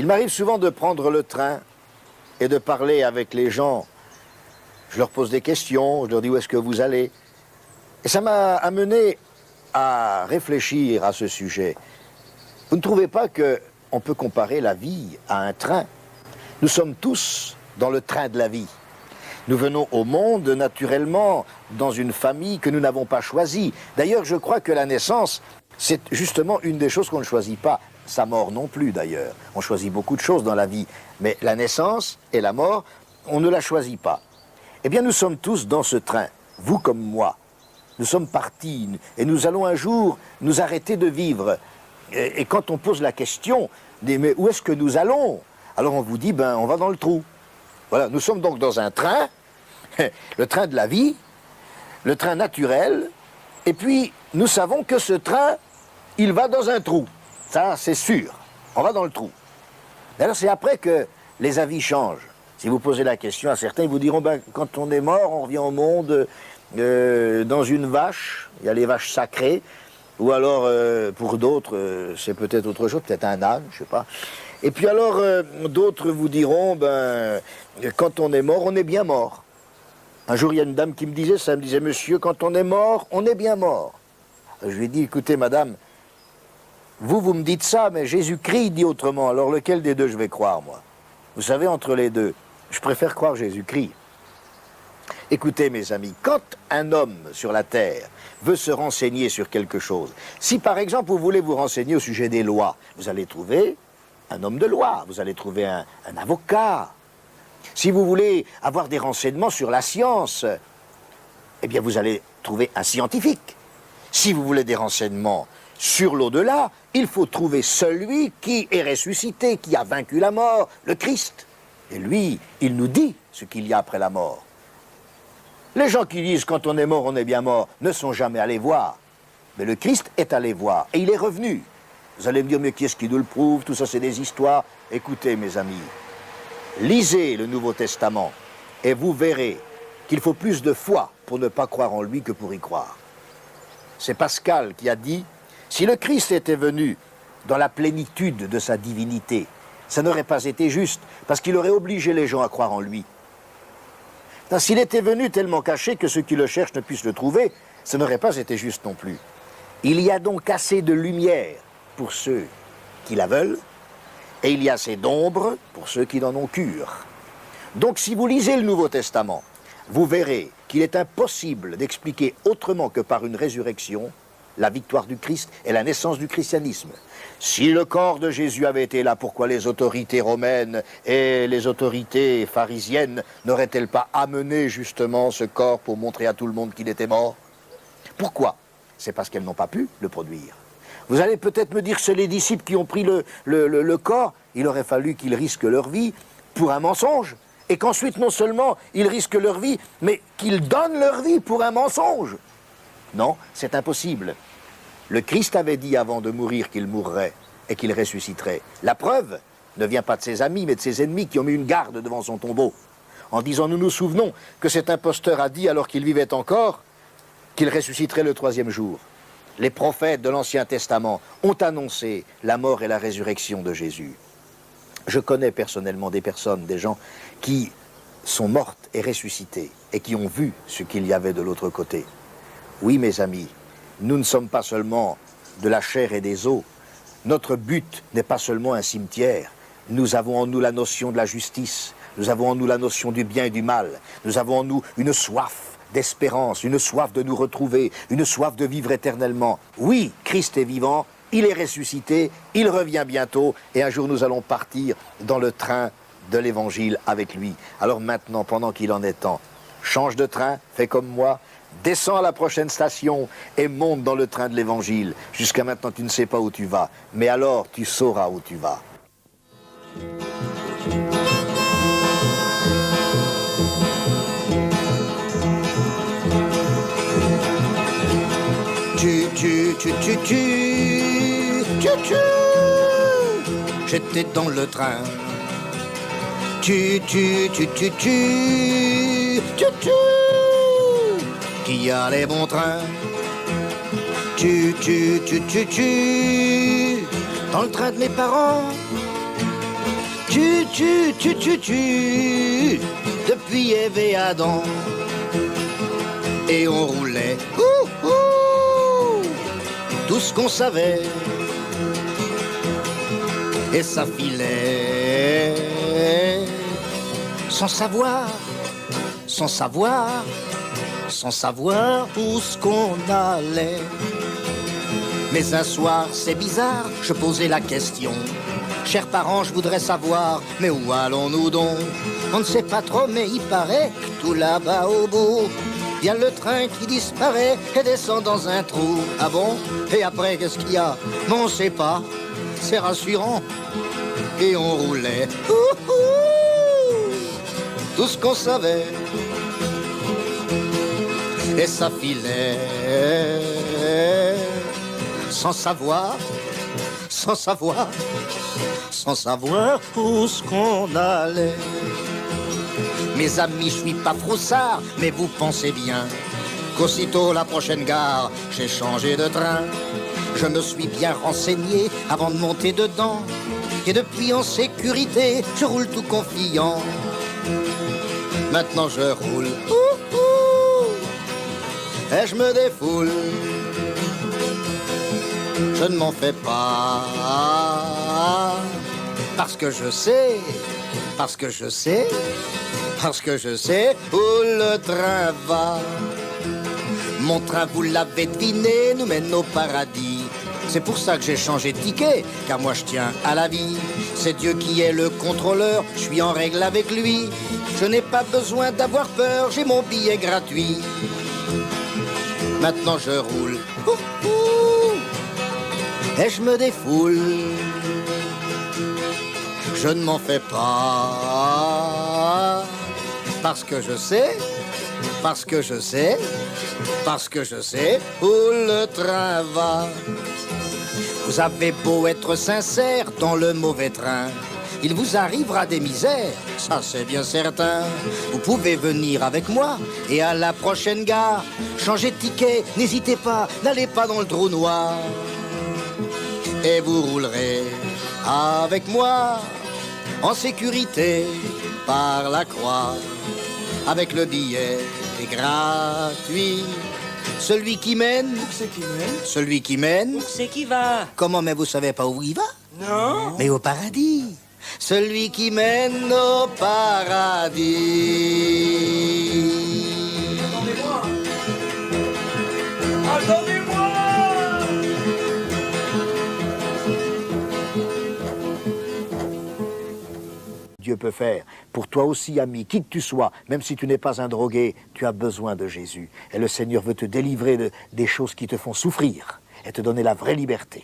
Il m'arrive souvent de prendre le train et de parler avec les gens. Je leur pose des questions, je leur dis où est-ce que vous allez. Et ça m'a amené à réfléchir à ce sujet. Vous ne trouvez pas qu'on peut comparer la vie à un train? Nous sommes tous dans le train de la vie. Nous venons au monde naturellement dans une famille que nous n'avons pas choisie. D'ailleurs, je crois que la naissance, c'est justement une des choses qu'on ne choisit pas. Sa mort non plus, d'ailleurs. On choisit beaucoup de choses dans la vie. Mais la naissance et la mort, on ne la choisit pas. Eh bien, nous sommes tous dans ce train, vous comme moi. Nous sommes partis et nous allons un jour nous arrêter de vivre. Et quand on pose la question, mais où est-ce que nous allons? Alors on vous dit, ben, on va dans le trou. Voilà, nous sommes donc dans un train, le train de la vie, le train naturel, et puis nous savons que ce train, il va dans un trou. Ça, c'est sûr. On va dans le trou. Alors c'est après que les avis changent. Si vous posez la question à certains, ils vous diront, ben, quand on est mort, on revient au monde dans une vache, il y a les vaches sacrées, ou alors pour d'autres, c'est peut-être autre chose, peut-être un âne, je ne sais pas. Et puis alors, d'autres vous diront, ben, quand on est mort, on est bien mort. Un jour, il y a une dame qui me disait ça, elle me disait, monsieur, quand on est mort, on est bien mort. Je lui ai dit, écoutez, madame, vous me dites ça, mais Jésus-Christ dit autrement, alors lequel des deux je vais croire, moi? Vous savez, entre les deux, je préfère croire Jésus-Christ. Écoutez, mes amis, quand un homme sur la terre veut se renseigner sur quelque chose, si par exemple vous voulez vous renseigner au sujet des lois, vous allez trouver un homme de loi, vous allez trouver un avocat. Si vous voulez avoir des renseignements sur la science, eh bien vous allez trouver un scientifique. Si vous voulez des renseignements sur l'au-delà, il faut trouver celui qui est ressuscité, qui a vaincu la mort, le Christ. Et lui, il nous dit ce qu'il y a après la mort. Les gens qui disent quand on est mort, on est bien mort, ne sont jamais allés voir. Mais le Christ est allé voir et il est revenu. Vous allez me dire, mais qui est-ce qui nous le prouve? Tout ça, c'est des histoires. Écoutez, mes amis, lisez le Nouveau Testament et vous verrez qu'il faut plus de foi pour ne pas croire en lui que pour y croire. C'est Pascal qui a dit, si le Christ était venu dans la plénitude de sa divinité, ça n'aurait pas été juste, parce qu'il aurait obligé les gens à croire en lui. S'il était venu tellement caché que ceux qui le cherchent ne puissent le trouver, ça n'aurait pas été juste non plus. Il y a donc assez de lumière pour ceux qui la veulent, et il y a assez d'ombre pour ceux qui n'en ont cure. Donc si vous lisez le Nouveau Testament, vous verrez qu'il est impossible d'expliquer autrement que par une résurrection la victoire du Christ et la naissance du christianisme. Si le corps de Jésus avait été là, pourquoi les autorités romaines et les autorités pharisiennes n'auraient-elles pas amené justement ce corps pour montrer à tout le monde qu'il était mort? Pourquoi? C'est parce qu'elles n'ont pas pu le produire. Vous allez peut-être me dire que c'est les disciples qui ont pris le corps. Il aurait fallu qu'ils risquent leur vie pour un mensonge. Et qu'ensuite, non seulement ils risquent leur vie, mais qu'ils donnent leur vie pour un mensonge. Non, c'est impossible. Le Christ avait dit avant de mourir qu'il mourrait et qu'il ressusciterait. La preuve ne vient pas de ses amis, mais de ses ennemis qui ont mis une garde devant son tombeau. En disant, nous nous souvenons que cet imposteur a dit, alors qu'il vivait encore, qu'il ressusciterait le 3e jour. Les prophètes de l'Ancien Testament ont annoncé la mort et la résurrection de Jésus. Je connais personnellement des personnes, des gens qui sont mortes et ressuscitées et qui ont vu ce qu'il y avait de l'autre côté. Oui, mes amis, nous ne sommes pas seulement de la chair et des os. Notre but n'est pas seulement un cimetière. Nous avons en nous la notion de la justice. Nous avons en nous la notion du bien et du mal. Nous avons en nous une soif d'espérance, une soif de nous retrouver, une soif de vivre éternellement. Oui, Christ est vivant, il est ressuscité, il revient bientôt, et un jour nous allons partir dans le train de l'Évangile avec lui. Alors maintenant, pendant qu'il en est temps, change de train, fais comme moi, descends à la prochaine station et monte dans le train de l'Évangile. Jusqu'à maintenant, tu ne sais pas où tu vas, mais alors tu sauras où tu vas. J'étais dans le train. Qui a les bons trains? Dans le train de mes parents. tu, depuis Ève et Adam. Et on roulait, tout ce qu'on savait. Et ça filait, sans savoir, sans savoir, sans savoir où ce qu'on allait. Mais un soir, c'est bizarre, je posais la question. Chers parents, je voudrais savoir, mais où allons-nous donc? On ne sait pas trop, mais il paraît que tout là-bas au bout, il y a le train qui disparaît et descend dans un trou. Ah bon? Et après, qu'est-ce qu'il y a? Bon, on sait pas, c'est rassurant. Et on roulait, tout ce qu'on savait. Et ça filait, sans savoir, sans savoir, sans savoir où ce qu'on allait. Mes amis, je suis pas froussard, mais vous pensez bien qu'aussitôt la prochaine gare, j'ai changé de train. Je me suis bien renseigné avant de monter dedans. Et depuis en sécurité, je roule tout confiant. Maintenant je roule, et je me défoule. Je ne m'en fais pas, parce que je sais, parce que je sais, parce que je sais où le train va. Mon train, vous l'avez deviné, nous mène au paradis. C'est pour ça que j'ai changé de ticket, car moi je tiens à la vie. C'est Dieu qui est le contrôleur, je suis en règle avec lui. Je n'ai pas besoin d'avoir peur, j'ai mon billet gratuit. Maintenant je roule, et je me défoule. Je ne m'en fais pas, parce que je sais, parce que je sais, parce que je sais où le train va. Vous avez beau être sincère dans le mauvais train, il vous arrivera des misères, ça c'est bien certain. Vous pouvez venir avec moi et à la prochaine gare, changez de ticket, n'hésitez pas, n'allez pas dans le trou noir. Et vous roulerez avec moi en sécurité par la croix, avec le billet gratuit. Celui qui mène, c'est qui mène? Celui qui mène, C'est qui va? comment, mais vous savez pas où il va? Non. Mais au paradis. Celui qui mène au paradis. Attendez-moi. Attendez-moi. Dieu peut faire. Pour toi aussi, ami, qui que tu sois, même si tu n'es pas un drogué, tu as besoin de Jésus. Et le Seigneur veut te délivrer des choses qui te font souffrir et te donner la vraie liberté.